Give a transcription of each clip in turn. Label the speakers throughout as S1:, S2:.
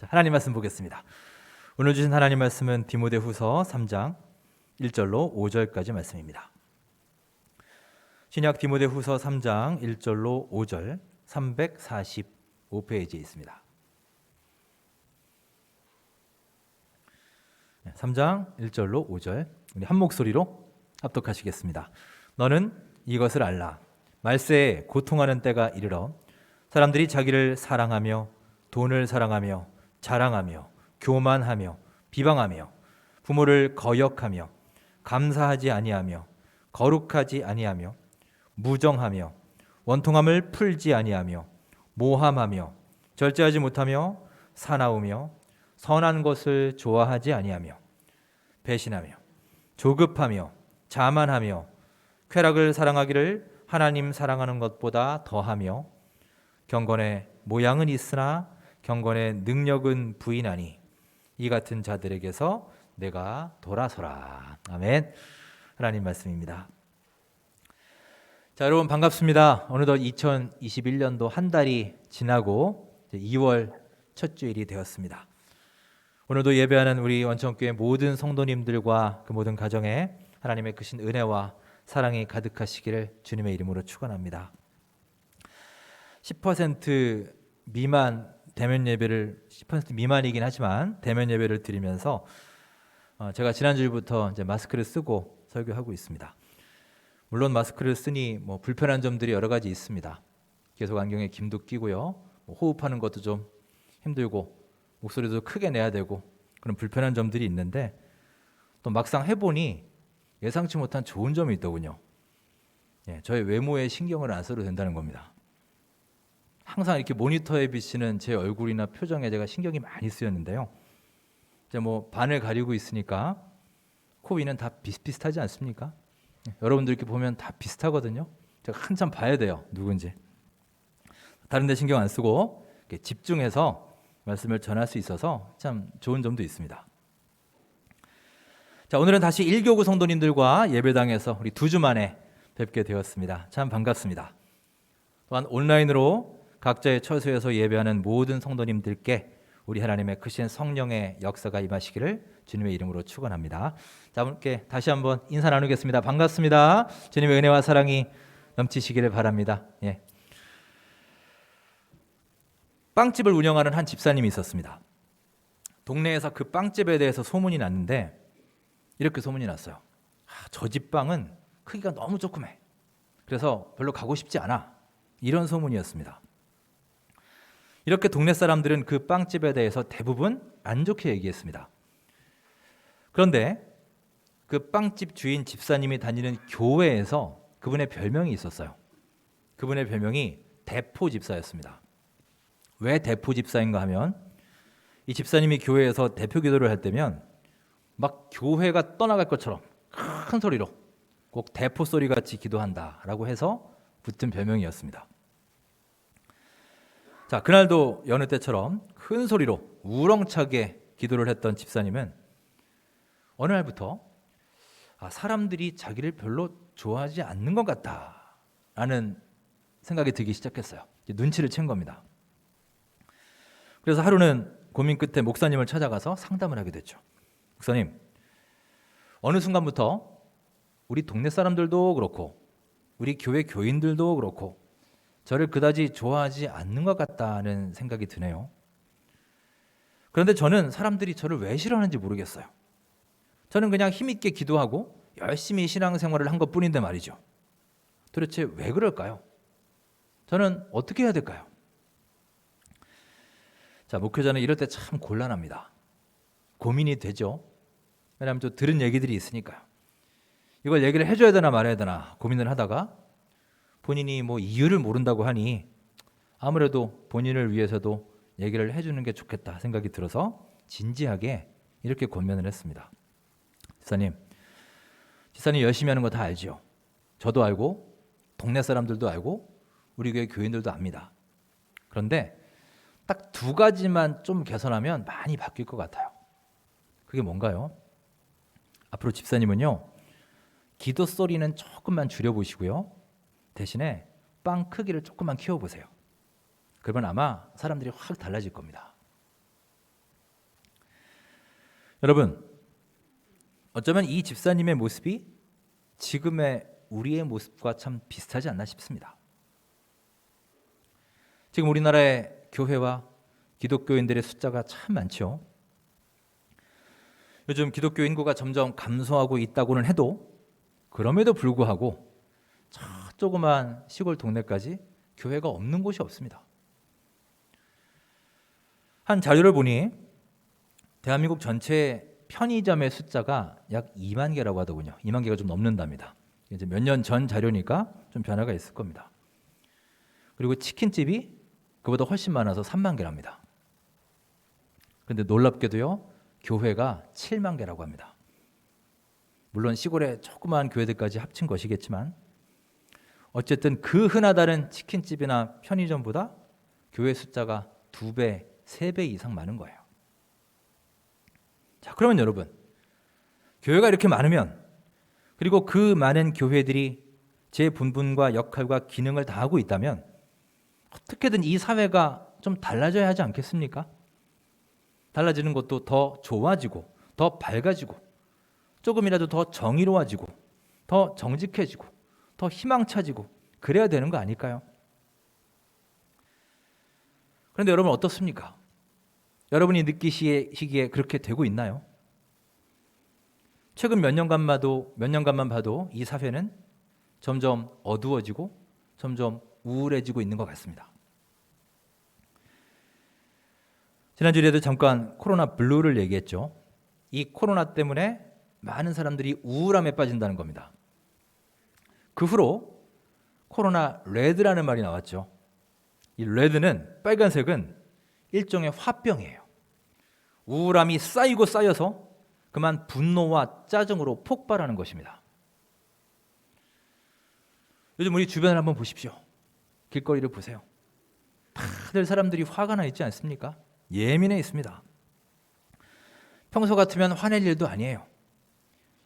S1: 하나님 말씀 보겠습니다. 오늘 주신 하나님 말씀은 디모데후서 3장 1절로 5절까지 말씀입니다. 신약 디모데후서 3장 1절로 5절 345페이지에 있습니다. 3장 1절로 5절 우리 한 목소리로 합독하시겠습니다. 너는 이것을 알라. 말세에 고통하는 때가 이르러 사람들이 자기를 사랑하며 돈을 사랑하며 자랑하며 교만하며 비방하며 부모를 거역하며 감사하지 아니하며 거룩하지 아니하며 무정하며 원통함을 풀지 아니하며 모함하며 절제하지 못하며 사나우며 선한 것을 좋아하지 아니하며 배신하며 조급하며 자만하며 쾌락을 사랑하기를 하나님 사랑하는 것보다 더하며 경건의 모양은 있으나 경건의 능력은 부인하니 이 같은 자들에게서 내가 돌아서라. 아멘. 하나님 말씀입니다. 자, 여러분 반갑습니다. 어느덧 2021년도 한 달이 지나고 2월 첫 주일이 되었습니다. 오늘도 예배하는 우리 원천교회 모든 성도님들과 그 모든 가정에 하나님의 크신 은혜와 사랑이 가득하시기를 주님의 이름으로 축원합니다. 10% 미만 대면 예배를 10% 미만이긴 하지만 대면 예배를 드리면서 제가 지난주부터 이제 마스크를 쓰고 설교하고 있습니다. 물론 마스크를 쓰니 불편한 점들이 여러 가지 있습니다. 계속 안경에 김도 끼고요. 호흡하는 것도 좀 힘들고 목소리도 크게 내야 되고 그런 불편한 점들이 있는데 또 막상 해보니 예상치 못한 좋은 점이 있더군요. 저의 외모에 신경을 안 써도 된다는 겁니다. 항상 이렇게 모니터에 비치는 제 얼굴이나 표정에 제가 신경이 많이 쓰였는데요. 이제 반을 가리고 있으니까 코 위는 다 비슷비슷하지 않습니까? 여러분들 이렇게 보면 다 비슷하거든요. 제가 한참 봐야 돼요, 누군지. 다른 데 신경 안 쓰고 이렇게 집중해서 말씀을 전할 수 있어서 참 좋은 점도 있습니다. 자, 오늘은 다시 1교구 성도님들과 예배당에서 우리 2주 만에 뵙게 되었습니다. 참 반갑습니다. 또한 온라인으로 각자의 처소에서 예배하는 모든 성도님들께 우리 하나님의 크신 성령의 역사가 임하시기를 주님의 이름으로 축원합니다. 자, 함께 다시 한번 인사 나누겠습니다. 반갑습니다. 주님의 은혜와 사랑이 넘치시기를 바랍니다. 빵집을 운영하는 한 집사님이 있었습니다. 동네에서 그 빵집에 대해서 소문이 났는데 이렇게 소문이 났어요. 저 집 빵은 크기가 너무 조그매. 그래서 별로 가고 싶지 않아. 이런 소문이었습니다. 이렇게 동네 사람들은 그 빵집에 대해서 대부분 안 좋게 얘기했습니다. 그런데 그 빵집 주인 집사님이 다니는 교회에서 그분의 별명이 있었어요. 그분의 별명이 대포 집사였습니다. 왜 대포 집사인가 하면 이 집사님이 교회에서 대표 기도를 할 때면 막 교회가 떠나갈 것처럼 큰 소리로 꼭 대포 소리 같이 기도한다라고 해서 붙은 별명이었습니다. 자, 그날도 여느 때처럼 큰 소리로 우렁차게 기도를 했던 집사님은 어느 날부터 사람들이 자기를 별로 좋아하지 않는 것 같다라는 생각이 들기 시작했어요. 눈치를 챈 겁니다. 그래서 하루는 고민 끝에 목사님을 찾아가서 상담을 하게 됐죠. 목사님, 어느 순간부터 우리 동네 사람들도 그렇고 우리 교회 교인들도 그렇고 저를 그다지 좋아하지 않는 것 같다는 생각이 드네요. 그런데 저는 사람들이 저를 왜 싫어하는지 모르겠어요. 저는 그냥 힘있게 기도하고 열심히 신앙생활을 한 것뿐인데 말이죠. 도대체 왜 그럴까요? 저는 어떻게 해야 될까요? 자, 목회자는 이럴 때 참 곤란합니다. 고민이 되죠. 왜냐하면 또 들은 얘기들이 있으니까요. 이걸 얘기를 해줘야 되나 말아야 되나 고민을 하다가 본인이 이유를 모른다고 하니 아무래도 본인을 위해서도 얘기를 해주는 게 좋겠다 생각이 들어서 진지하게 이렇게 권면을 했습니다. 집사님 열심히 하는 거 다 알죠? 저도 알고 동네 사람들도 알고 우리 교회 교인들도 압니다. 그런데 딱 2가지만 좀 개선하면 많이 바뀔 것 같아요. 그게 뭔가요? 앞으로 집사님은요, 기도 소리는 조금만 줄여보시고요, 대신에 빵 크기를 조금만 키워보세요. 그러면 아마 사람들이 확 달라질 겁니다. 여러분, 어쩌면 이 집사님의 모습이 지금의 우리의 모습과 참 비슷하지 않나 싶습니다. 지금 우리나라의 교회와 기독교인들의 숫자가 참 많죠. 요즘 기독교 인구가 점점 감소하고 있다고는 해도 그럼에도 불구하고 저 조그만 시골 동네까지 교회가 없는 곳이 없습니다. 한 자료를 보니 대한민국 전체 편의점의 숫자가 약 2만 개라고 하더군요. 2만 개가 좀 넘는답니다. 이제 몇 년 전 자료니까 좀 변화가 있을 겁니다. 그리고 치킨집이 그보다 훨씬 많아서 3만 개랍니다. 그런데 놀랍게도요, 교회가 7만 개라고 합니다. 물론 시골의 조그마한 교회들까지 합친 것이겠지만 어쨌든 그 흔하다는 치킨집이나 편의점보다 교회 숫자가 2배, 3배 이상 많은 거예요. 자, 그러면 여러분, 교회가 이렇게 많으면, 그리고 그 많은 교회들이 제 본분과 역할과 기능을 다하고 있다면 어떻게든 이 사회가 좀 달라져야 하지 않겠습니까? 달라지는 것도 더 좋아지고 더 밝아지고 조금이라도 더 정의로워지고 더 정직해지고 더 희망차지고 그래야 되는 거 아닐까요? 그런데 여러분 어떻습니까? 여러분이 느끼시기에 그렇게 되고 있나요? 최근 몇 년간만 봐도 이 사회는 점점 어두워지고 점점 우울해지고 있는 것 같습니다. 지난주에도 잠깐 코로나 블루를 얘기했죠. 이 코로나 때문에 많은 사람들이 우울함에 빠진다는 겁니다. 그 후로 코로나 레드라는 말이 나왔죠. 이 레드는, 빨간색은 일종의 화병이에요. 우울함이 쌓이고 쌓여서 그만 분노와 짜증으로 폭발하는 것입니다. 요즘 우리 주변을 한번 보십시오. 길거리를 보세요. 다들 사람들이 화가 나 있지 않습니까? 예민해 있습니다. 평소 같으면 화낼 일도 아니에요.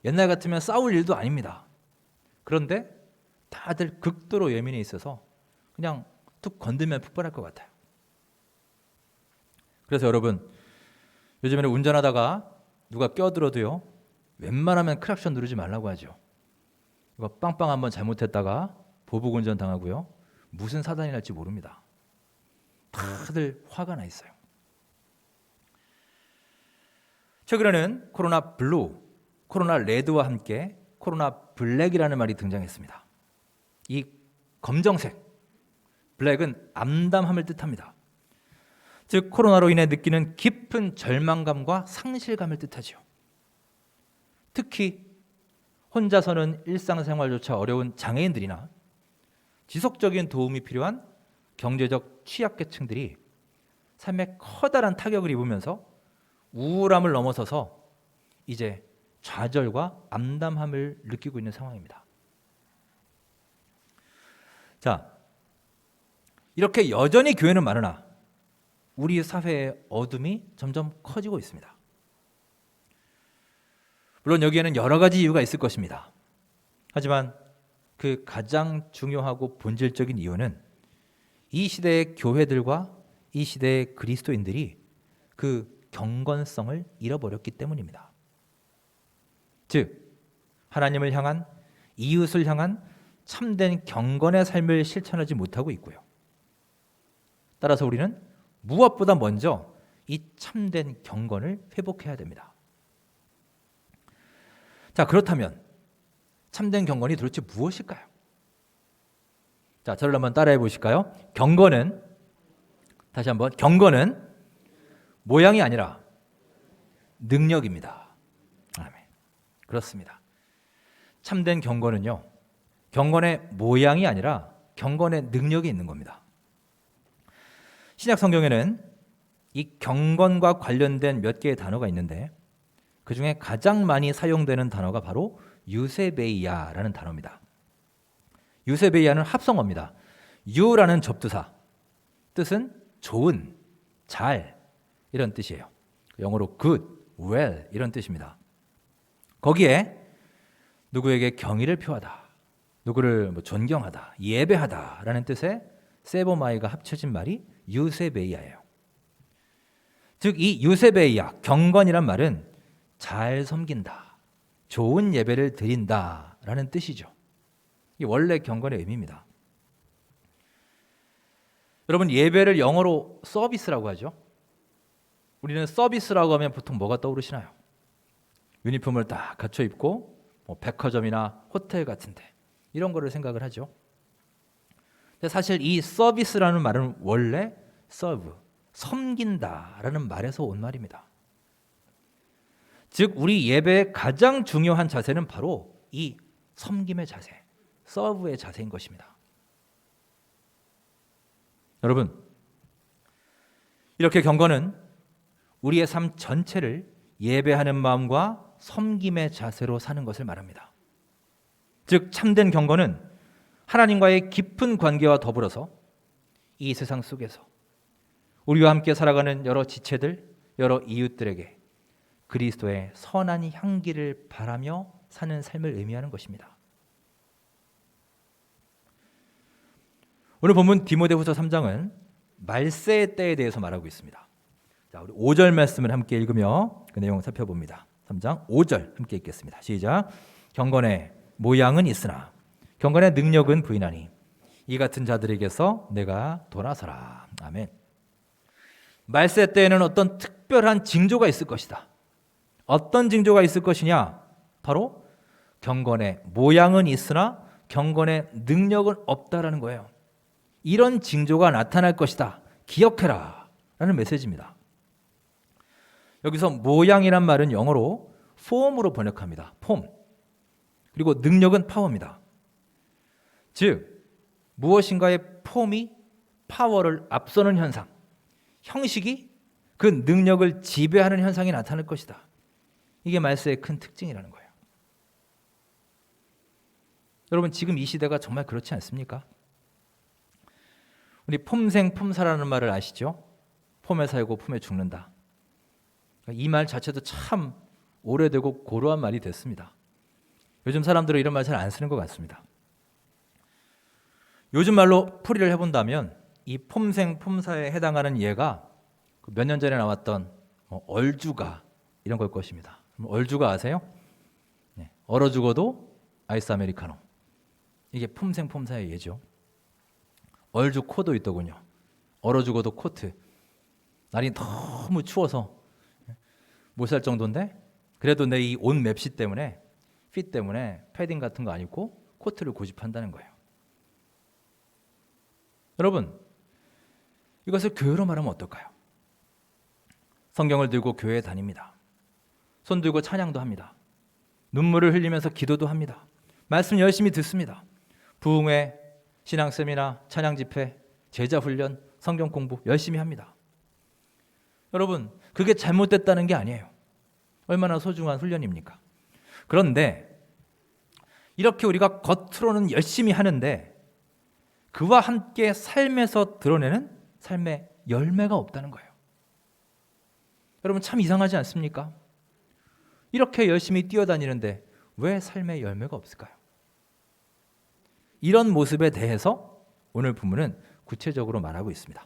S1: 옛날 같으면 싸울 일도 아닙니다. 그런데 다들 극도로 예민해 있어서 그냥 툭 건들면 폭발할 것 같아요. 그래서 여러분, 요즘에는 운전하다가 누가 껴들어도요, 웬만하면 크락션 누르지 말라고 하죠. 이거 빵빵 한번 잘못했다가 보복운전 당하고요, 무슨 사단이 날지 모릅니다. 다들 화가 나 있어요. 최근에는 코로나 블루, 코로나 레드와 함께 코로나 블랙이라는 말이 등장했습니다. 이 검정색, 블랙은 암담함을 뜻합니다. 즉 코로나로 인해 느끼는 깊은 절망감과 상실감을 뜻하죠. 특히 혼자서는 일상생활조차 어려운 장애인들이나 지속적인 도움이 필요한 경제적 취약계층들이 삶에 커다란 타격을 입으면서 우울함을 넘어서서 이제 좌절과 암담함을 느끼고 있는 상황입니다. 자, 이렇게 여전히 교회는 많으나 우리 사회의 어둠이 점점 커지고 있습니다. 물론 여기에는 여러 가지 이유가 있을 것입니다. 하지만 그 가장 중요하고 본질적인 이유는 이 시대의 교회들과 이 시대의 그리스도인들이 그 경건성을 잃어버렸기 때문입니다. 즉, 하나님을 향한, 이웃을 향한 참된 경건의 삶을 실천하지 못하고 있고요. 따라서 우리는 무엇보다 먼저 이 참된 경건을 회복해야 됩니다. 자, 그렇다면 참된 경건이 도대체 무엇일까요? 자, 저를 한번 따라해 보실까요? 경건은, 다시 한번, 경건은 모양이 아니라 능력입니다. 아멘. 그렇습니다. 참된 경건은요, 경건의 모양이 아니라 경건의 능력이 있는 겁니다. 신약 성경에는 이 경건과 관련된 몇 개의 단어가 있는데 그 중에 가장 많이 사용되는 단어가 바로 유세베이아라는 단어입니다. 유세베이아는 합성어입니다. 유라는 접두사, 뜻은 좋은, 잘 이런 뜻이에요. 영어로 good, well 이런 뜻입니다. 거기에 누구에게 경의를 표하다, 누구를 존경하다, 예배하다라는 뜻의 세보마이가 합쳐진 말이 유세베이아예요. 즉 이 유세베이아, 경건이란 말은 잘 섬긴다, 좋은 예배를 드린다라는 뜻이죠. 이 원래 경건의 의미입니다. 여러분, 예배를 영어로 서비스라고 하죠. 우리는 서비스라고 하면 보통 뭐가 떠오르시나요? 유니폼을 딱 갖춰 입고 백화점이나 호텔 같은데 이런 거를 생각을 하죠. 근데 사실 이 서비스라는 말은 원래 serve, 섬긴다라는 말에서 온 말입니다. 즉 우리 예배의 가장 중요한 자세는 바로 이 섬김의 자세, 서브의 자세인 것입니다. 여러분, 이렇게 경건은 우리의 삶 전체를 예배하는 마음과 섬김의 자세로 사는 것을 말합니다. 즉 참된 경건은 하나님과의 깊은 관계와 더불어서 이 세상 속에서 우리와 함께 살아가는 여러 지체들, 여러 이웃들에게 그리스도의 선한 향기를 바라며 사는 삶을 의미하는 것입니다. 오늘 본문 디모데후서 3장은 말세의 때에 대해서 말하고 있습니다. 자, 우리 5절 말씀을 함께 읽으며 그 내용을 살펴봅니다. 3장 5절 함께 읽겠습니다. 시작. 경건의 모양은 있으나 경건의 능력은 부인하니 이 같은 자들에게서 내가 돌아서라. 아멘. 말세 때에는 어떤 특별한 징조가 있을 것이다. 어떤 징조가 있을 것이냐? 바로 경건의 모양은 있으나 경건의 능력은 없다라는 거예요. 이런 징조가 나타날 것이다. 기억해라 라는 메시지입니다. 여기서 모양이란 말은 영어로 form으로 번역합니다. form. 그리고 능력은 파워입니다. 즉 무엇인가의 폼이 파워를 앞서는 현상, 형식이 그 능력을 지배하는 현상이 나타날 것이다. 이게 말세의 큰 특징이라는 거예요. 여러분, 지금 이 시대가 정말 그렇지 않습니까? 우리 폼생 폼사라는 말을 아시죠? 폼에 살고 폼에 죽는다. 이 말 자체도 참 오래되고 고루한 말이 됐습니다. 요즘 사람들은 이런 말 잘 안 쓰는 것 같습니다. 요즘 말로 풀이를 해본다면 이 폼생 폼사에 해당하는 예가 몇 년 전에 나왔던 얼주가 이런 걸 것입니다. 얼주가 아세요? 네. 얼어 죽어도 아이스 아메리카노. 이게 폼생 폼사의 예죠. 얼주 코도 있더군요. 얼어 죽어도 코트. 날이 너무 추워서 못 살 정도인데 그래도 내 이 옷 맵시 때문에 핏 때문에 패딩 같은 거 안 입고 코트를 고집한다는 거예요. 여러분, 이것을 교회로 말하면 어떨까요? 성경을 들고 교회에 다닙니다. 손 들고 찬양도 합니다. 눈물을 흘리면서 기도도 합니다. 말씀 열심히 듣습니다. 부흥회, 신앙 세미나, 찬양 집회, 제자 훈련, 성경 공부 열심히 합니다. 여러분, 그게 잘못됐다는 게 아니에요. 얼마나 소중한 훈련입니까? 그런데 이렇게 우리가 겉으로는 열심히 하는데 그와 함께 삶에서 드러내는 삶의 열매가 없다는 거예요. 여러분, 참 이상하지 않습니까? 이렇게 열심히 뛰어다니는데 왜 삶의 열매가 없을까요? 이런 모습에 대해서 오늘 본문은 구체적으로 말하고 있습니다.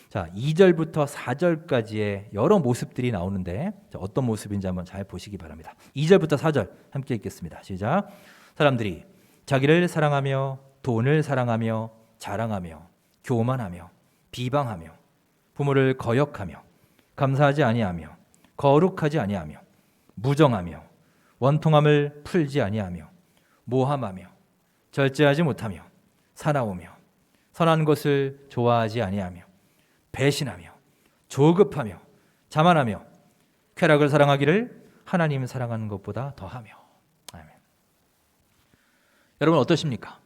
S1: 자, 2절부터 4절까지의 여러 모습들이 나오는데 어떤 모습인지 한번 잘 보시기 바랍니다. 2절부터 4절 함께 읽겠습니다. 시작. 사람들이 자기를 사랑하며 돈을 사랑하며 자랑하며 교만하며 비방하며 부모를 거역하며 감사하지 아니하며 거룩하지 아니하며 무정하며 원통함을 풀지 아니하며 모함하며 절제하지 못하며 사나우며 선한 것을 좋아하지 아니하며 배신하며 조급하며 자만하며 쾌락을 사랑하기를 하나님 사랑하는 것보다 더하며. 아멘. 여러분 어떠십니까?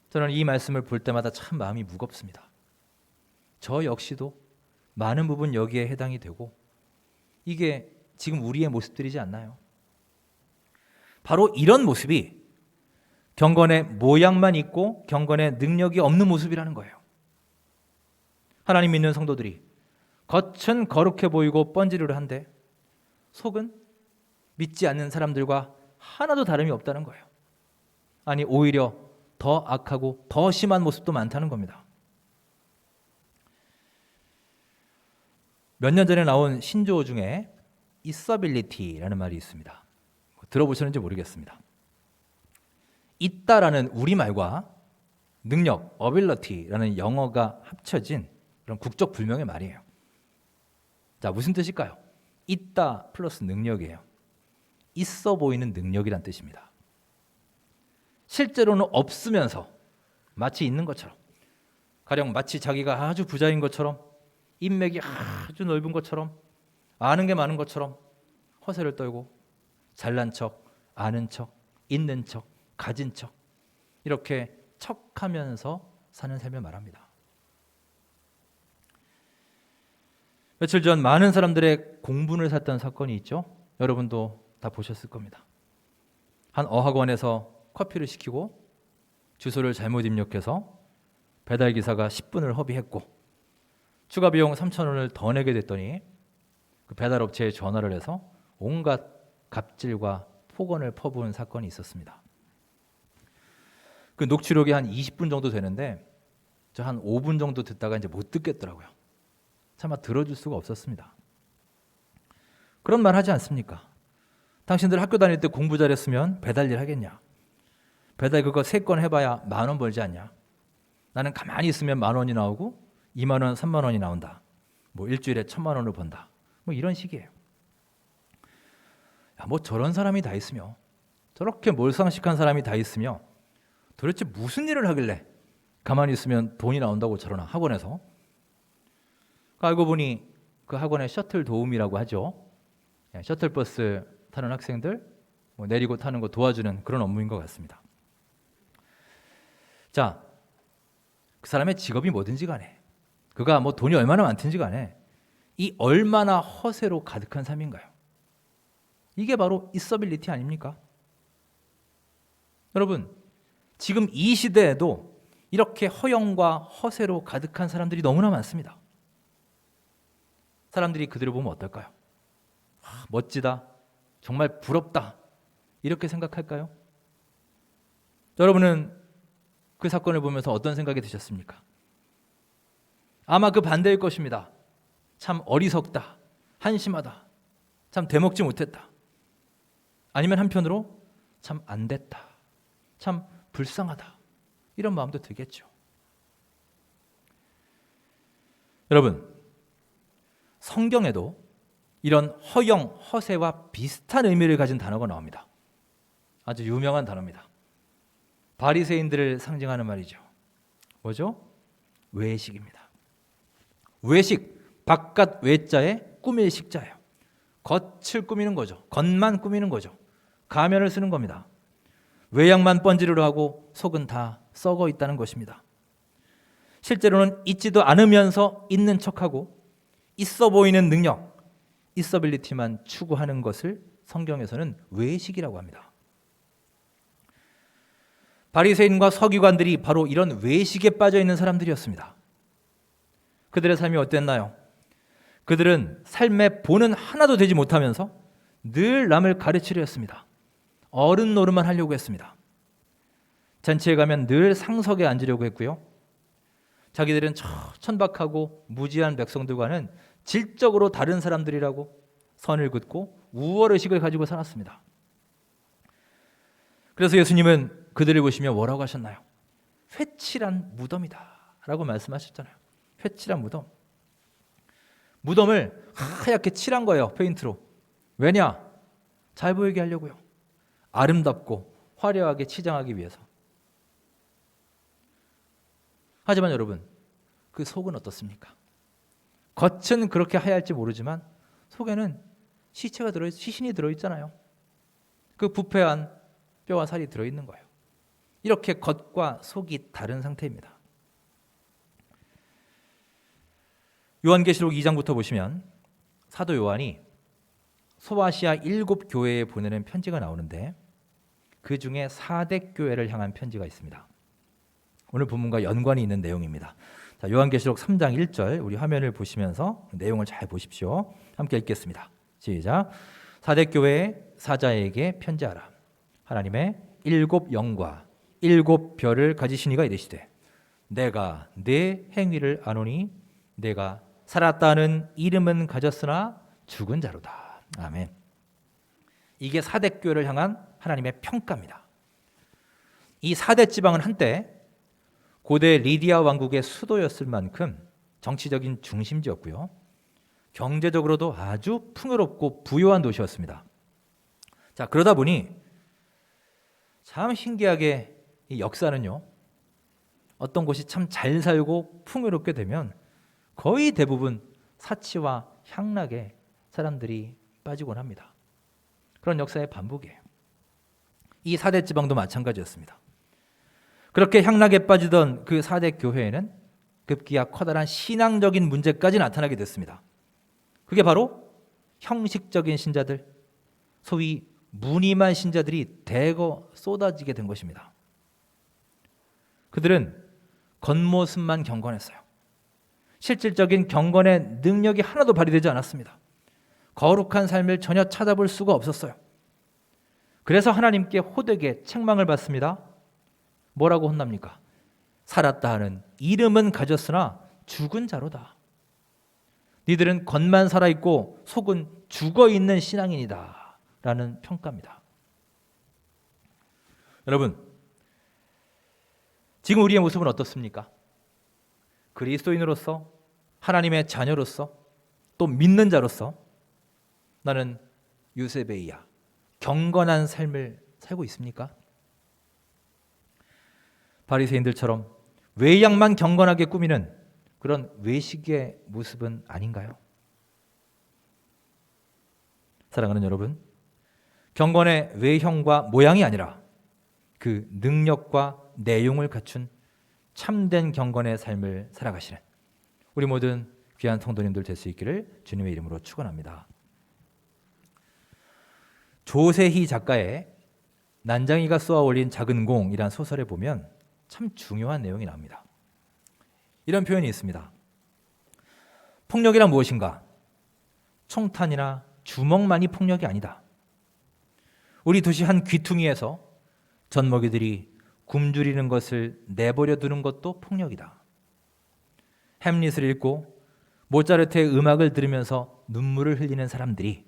S1: 저는 이 말씀을 볼 때마다 참 마음이 무겁습니다. 저 역시도 많은 부분 여기에 해당이 되고 이게 지금 우리의 모습들이지 않나요? 바로 이런 모습이 경건의 모양만 있고 경건의 능력이 없는 모습이라는 거예요. 하나님 믿는 성도들이 겉은 거룩해 보이고 번지르르한데 속은 믿지 않는 사람들과 하나도 다름이 없다는 거예요. 아니 오히려 더 악하고 더 심한 모습도 많다는 겁니다. 몇 년 전에 나온 신조어 중에 있어빌리티라는 말이 있습니다. 들어보셨는지 모르겠습니다. 있다라는 우리말과 능력, 어빌리티라는 영어가 합쳐진 그런 국적 불명의 말이에요. 자, 무슨 뜻일까요? 있다 플러스 능력이에요. 있어 보이는 능력이란 뜻입니다. 실제로는 없으면서 마치 있는 것처럼, 가령 마치 자기가 아주 부자인 것처럼, 인맥이 아주 넓은 것처럼, 아는 게 많은 것처럼 허세를 떨고 잘난 척, 아는 척, 있는 척, 가진 척, 이렇게 척하면서 사는 삶을 말합니다. 며칠 전 많은 사람들의 공분을 샀던 사건이 있죠. 여러분도 다 보셨을 겁니다. 한 어학원에서 커피를 시키고 주소를 잘못 입력해서 배달기사가 10분을 허비했고 추가 비용 3,000원을 더 내게 됐더니 그 배달업체에 전화를 해서 온갖 갑질과 폭언을 퍼부은 사건이 있었습니다. 그 녹취록이 한 20분 정도 되는데 저 한 5분 정도 듣다가 이제 못 듣겠더라고요. 차마 들어줄 수가 없었습니다. 그런 말 하지 않습니까? 당신들 학교 다닐 때 공부 잘했으면 배달 일 하겠냐? 배달 그거 3건 해봐야 10,000원 벌지 않냐? 나는 가만히 있으면 10,000원이 나오고 20,000원, 30,000원이 나온다. 뭐 일주일에 1,000,000원을 번다. 뭐 이런 식이에요. 야, 뭐 저런 사람이 다 있으며 저렇게 몰상식한 사람이 다 있으며 도대체 무슨 일을 하길래 가만히 있으면 돈이 나온다고 저러나 학원에서. 알고 보니 그 학원의 셔틀 도우미라고 하죠. 셔틀버스 타는 학생들 뭐 내리고 타는 거 도와주는 그런 업무인 것 같습니다. 자, 그 사람의 직업이 뭐든지 간에 그가 뭐 돈이 얼마나 많든지 간에 이 얼마나 허세로 가득한 삶인가요? 이게 바로 있어빌리티 아닙니까? 여러분, 지금 이 시대에도 이렇게 허영과 허세로 가득한 사람들이 너무나 많습니다. 사람들이 그들을 보면 어떨까요? 멋지다, 정말 부럽다, 이렇게 생각할까요? 여러분은 그 사건을 보면서 어떤 생각이 드셨습니까? 아마 그 반대일 것입니다. 참 어리석다, 한심하다, 참 되먹지 못했다. 아니면 한편으로 참 안 됐다, 참 불쌍하다, 이런 마음도 들겠죠. 여러분, 성경에도 이런 허영, 허세와 비슷한 의미를 가진 단어가 나옵니다. 아주 유명한 단어입니다. 바리새인들을 상징하는 말이죠. 뭐죠? 외식입니다. 외식, 바깥 외자에 꾸밀 식자예요. 겉을 꾸미는 거죠. 겉만 꾸미는 거죠. 가면을 쓰는 겁니다. 외양만 번지르르 하고 속은 다 썩어 있다는 것입니다. 실제로는 있지도 않으면서 있는 척하고 있어 보이는 능력, 있어빌리티만 추구하는 것을 성경에서는 외식이라고 합니다. 바리새인과 서기관들이 바로 이런 외식에 빠져 있는 사람들이었습니다. 그들의 삶이 어땠나요? 그들은 삶의 본은 하나도 되지 못하면서 늘 남을 가르치려 했습니다. 어른 노릇만 하려고 했습니다. 잔치에 가면 늘 상석에 앉으려고 했고요. 자기들은 천박하고 무지한 백성들과는 질적으로 다른 사람들이라고 선을 긋고 우월의식을 가지고 살았습니다. 그래서 예수님은 그들을 보시며 뭐라고 하셨나요? 회칠한 무덤이다 라고 말씀하셨잖아요. 회칠한 무덤. 무덤을 하얗게 칠한 거예요, 페인트로. 왜냐? 잘 보이게 하려고요. 아름답고 화려하게 치장하기 위해서. 하지만 여러분, 그 속은 어떻습니까? 겉은 그렇게 하얄지 모르지만 속에는 시신이 들어있잖아요. 그 부패한 뼈와 살이 들어있는 거예요. 이렇게 겉과 속이 다른 상태입니다. 요한계시록 2장부터 보시면 사도 요한이 소아시아 7교회에 보내는 편지가 나오는데 그 중에 사대 교회를 향한 편지가 있습니다. 오늘 본문과 연관이 있는 내용입니다. 자, 요한계시록 3장 1절 우리 화면을 보시면서 내용을 잘 보십시오. 함께 읽겠습니다. 시작. 사대 교회의 사자에게 편지하라. 하나님의 7 영과 7 별을 가지신 이가 이르시되 내가 네 행위를 아노니 내가 살았다는 이름은 가졌으나 죽은 자로다. 아멘. 이게 4대 교회를 향한 하나님의 평가입니다. 이 4대 지방은 한때 고대 리디아 왕국의 수도였을 만큼 정치적인 중심지였고요. 경제적으로도 아주 풍요롭고 부유한 도시였습니다. 자, 그러다 보니 참 신기하게 이 역사는요. 어떤 곳이 참 잘 살고 풍요롭게 되면 거의 대부분 사치와 향락에 사람들이 빠지곤 합니다. 그런 역사의 반복이에요. 이 4대 지방도 마찬가지였습니다. 그렇게 향락에 빠지던 그 4대 교회에는 급기야 커다란 신앙적인 문제까지 나타나게 됐습니다. 그게 바로 형식적인 신자들, 소위 무늬만 신자들이 대거 쏟아지게 된 것입니다. 그들은 겉모습만 경건했어요. 실질적인 경건의 능력이 하나도 발휘되지 않았습니다. 거룩한 삶을 전혀 찾아볼 수가 없었어요. 그래서 하나님께 호되게 책망을 받습니다. 뭐라고 혼납니까? 살았다 하는 이름은 가졌으나 죽은 자로다. 니들은 겉만 살아있고 속은 죽어있는 신앙인이다 라는 평가입니다. 여러분, 지금 우리의 모습은 어떻습니까? 그리스도인으로서, 하나님의 자녀로서, 또 믿는 자로서 나는 유세베이야 경건한 삶을 살고 있습니까? 바리새인들처럼 외양만 경건하게 꾸미는 그런 외식의 모습은 아닌가요? 사랑하는 여러분, 경건의 외형과 모양이 아니라 그 능력과 내용을 갖춘 참된 경건의 삶을 살아가시는 우리 모든 귀한 성도님들 될 수 있기를 주님의 이름으로 축원합니다. 조세희 작가의 난장이가 쏘아 올린 작은 공이란 소설에 보면 참 중요한 내용이 나옵니다. 이런 표현이 있습니다. 폭력이란 무엇인가? 총탄이나 주먹만이 폭력이 아니다. 우리 도시 한 귀퉁이에서 젖먹이들이 굶주리는 것을 내버려 두는 것도 폭력이다. 햄릿을 읽고 모차르트의 음악을 들으면서 눈물을 흘리는 사람들이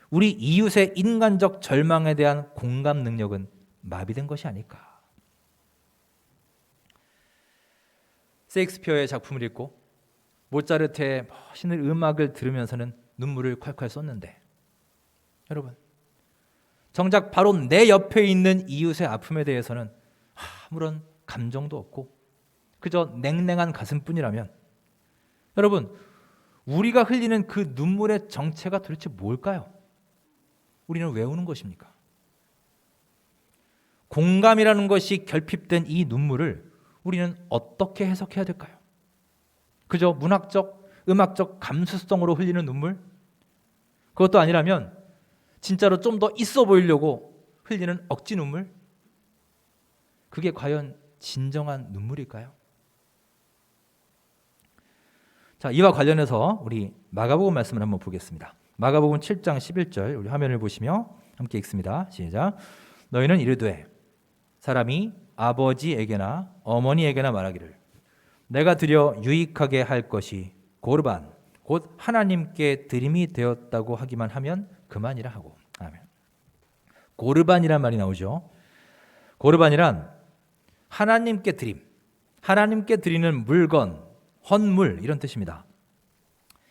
S1: 우리 이웃의 인간적 절망에 대한 공감 능력은 마비된 것이 아닐까. 셰익스피어의 작품을 읽고 모차르트의 멋있는 음악을 들으면서는 눈물을 콸콸 쏟는데 여러분, 정작 바로 내 옆에 있는 이웃의 아픔에 대해서는 아무런 감정도 없고 그저 냉랭한 가슴뿐이라면 여러분, 우리가 흘리는 그 눈물의 정체가 도대체 뭘까요? 우리는 왜 우는 것입니까? 공감이라는 것이 결핍된 이 눈물을 우리는 어떻게 해석해야 될까요? 그저 문학적, 음악적 감수성으로 흘리는 눈물? 그것도 아니라면 진짜로 좀 더 있어 보이려고 흘리는 억지 눈물? 그게 과연 진정한 눈물일까요? 자, 이와 관련해서 우리 마가복음 말씀을 한번 보겠습니다. 마가복음 7장 11절 우리 화면을 보시며 함께 읽습니다. 시작. 너희는 이르되 사람이 아버지에게나 어머니에게나 말하기를 내가 드려 유익하게 할 것이 고르반 곧 하나님께 드림이 되었다고 하기만 하면 그만이라 하고. 아멘. 고르반이란 말이 나오죠. 고르반이란 하나님께 드림, 하나님께 드리는 물건, 헌물 이런 뜻입니다.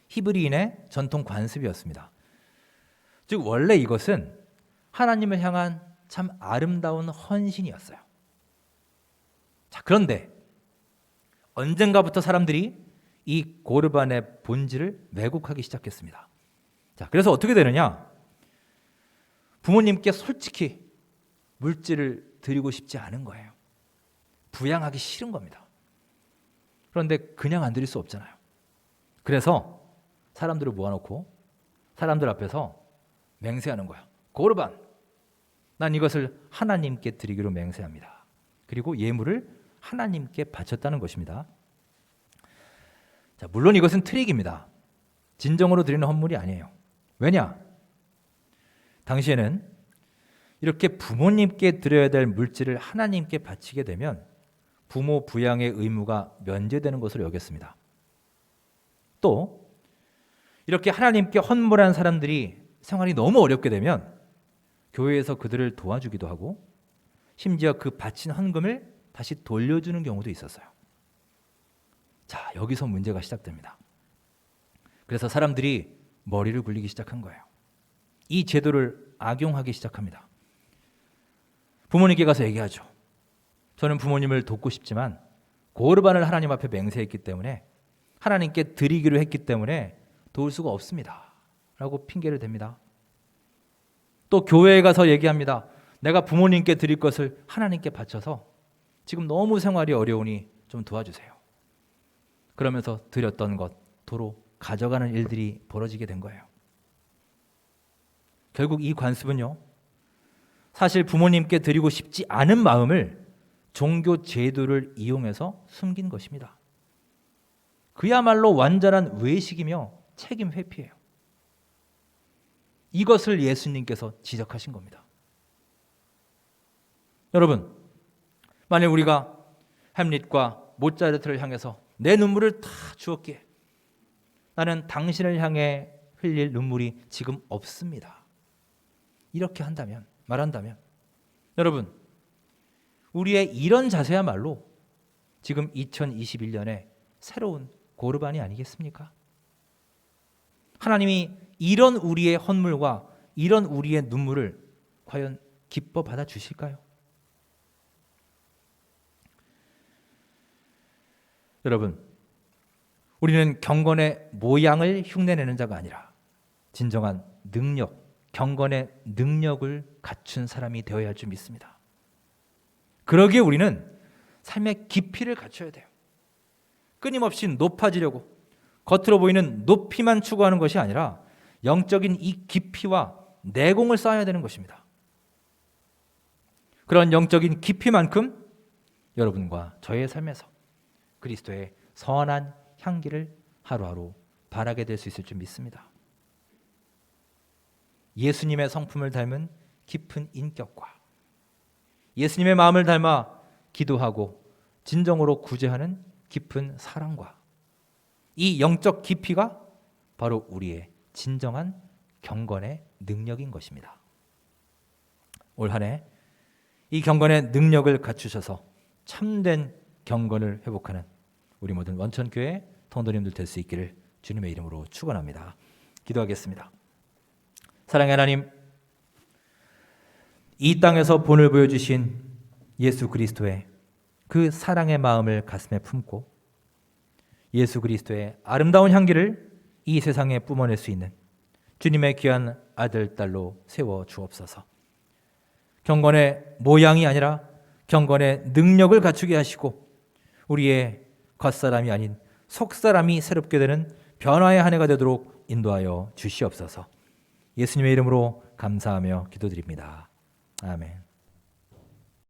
S1: 히브리인의 전통 관습이었습니다. 즉 원래 이것은 하나님을 향한 참 아름다운 헌신이었어요. 자, 그런데 언젠가부터 사람들이 이 고르반의 본질을 왜곡하기 시작했습니다. 자, 그래서 어떻게 되느냐? 부모님께 솔직히 물질을 드리고 싶지 않은 거예요. 부양하기 싫은 겁니다. 그런데 그냥 안 드릴 수 없잖아요. 그래서 사람들을 모아놓고 사람들 앞에서 맹세하는 거야. 고르반, 난 이것을 하나님께 드리기로 맹세합니다. 그리고 예물을 하나님께 바쳤다는 것입니다. 자, 물론 이것은 트릭입니다. 진정으로 드리는 헌물이 아니에요. 왜냐? 당시에는 이렇게 부모님께 드려야 될 물질을 하나님께 바치게 되면 부모 부양의 의무가 면제되는 것으로 여겼습니다. 또 이렇게 하나님께 헌물한 사람들이 생활이 너무 어렵게 되면 교회에서 그들을 도와주기도 하고 심지어 그 바친 헌금을 다시 돌려주는 경우도 있었어요. 자, 여기서 문제가 시작됩니다. 그래서 사람들이 머리를 굴리기 시작한 거예요. 이 제도를 악용하기 시작합니다. 부모님께 가서 얘기하죠. 저는 부모님을 돕고 싶지만 고르반을 하나님 앞에 맹세했기 때문에 하나님께 드리기로 했기 때문에 도울 수가 없습니다 라고 핑계를 댑니다. 또 교회에 가서 얘기합니다. 내가 부모님께 드릴 것을 하나님께 바쳐서 지금 너무 생활이 어려우니 좀 도와주세요. 그러면서 드렸던 것 도로 가져가는 일들이 벌어지게 된 거예요. 결국 이 관습은요, 사실 부모님께 드리고 싶지 않은 마음을 종교 제도를 이용해서 숨긴 것입니다. 그야말로 완전한 외식이며 책임 회피예요. 이것을 예수님께서 지적하신 겁니다. 여러분, 만약 우리가 햄릿과 모차르트를 향해서 내 눈물을 다 주었기에 나는 당신을 향해 흘릴 눈물이 지금 없습니다, 이렇게 말한다면 여러분, 우리의 이런 자세야말로 지금 2021년에 새로운 고르반이 아니겠습니까? 하나님이 이런 우리의 헌물과 이런 우리의 눈물을 과연 기뻐 받아주실까요? 여러분, 우리는 경건의 모양을 흉내내는 자가 아니라 진정한 능력, 경건의 능력을 갖춘 사람이 되어야 할 줄 믿습니다. 그러기에 우리는 삶의 깊이를 갖춰야 돼요. 끊임없이 높아지려고 겉으로 보이는 높이만 추구하는 것이 아니라 영적인 이 깊이와 내공을 쌓아야 되는 것입니다. 그런 영적인 깊이만큼 여러분과 저의 삶에서 그리스도의 선한 향기를 하루하루 바라게 될 수 있을 줄 믿습니다. 예수님의 성품을 닮은 깊은 인격과 예수님의 마음을 닮아 기도하고 진정으로 구제하는 깊은 사랑과 이 영적 깊이가 바로 우리의 진정한 경건의 능력인 것입니다. 올 한 해 이 경건의 능력을 갖추셔서 참된 경건을 회복하는 우리 모든 원천교회 통도님들 될 수 있기를 주님의 이름으로 축원합니다. 기도하겠습니다. 사랑의 하나님, 이 땅에서 본을 보여주신 예수 그리스도의 그 사랑의 마음을 가슴에 품고 예수 그리스도의 아름다운 향기를 이 세상에 뿜어낼 수 있는 주님의 귀한 아들, 딸로 세워 주옵소서. 경건의 모양이 아니라 경건의 능력을 갖추게 하시고 우리의 겉사람이 아닌 속사람이 새롭게 되는 변화의 한 해가 되도록 인도하여 주시옵소서. 예수님의 이름으로 감사하며 기도드립니다. 아멘.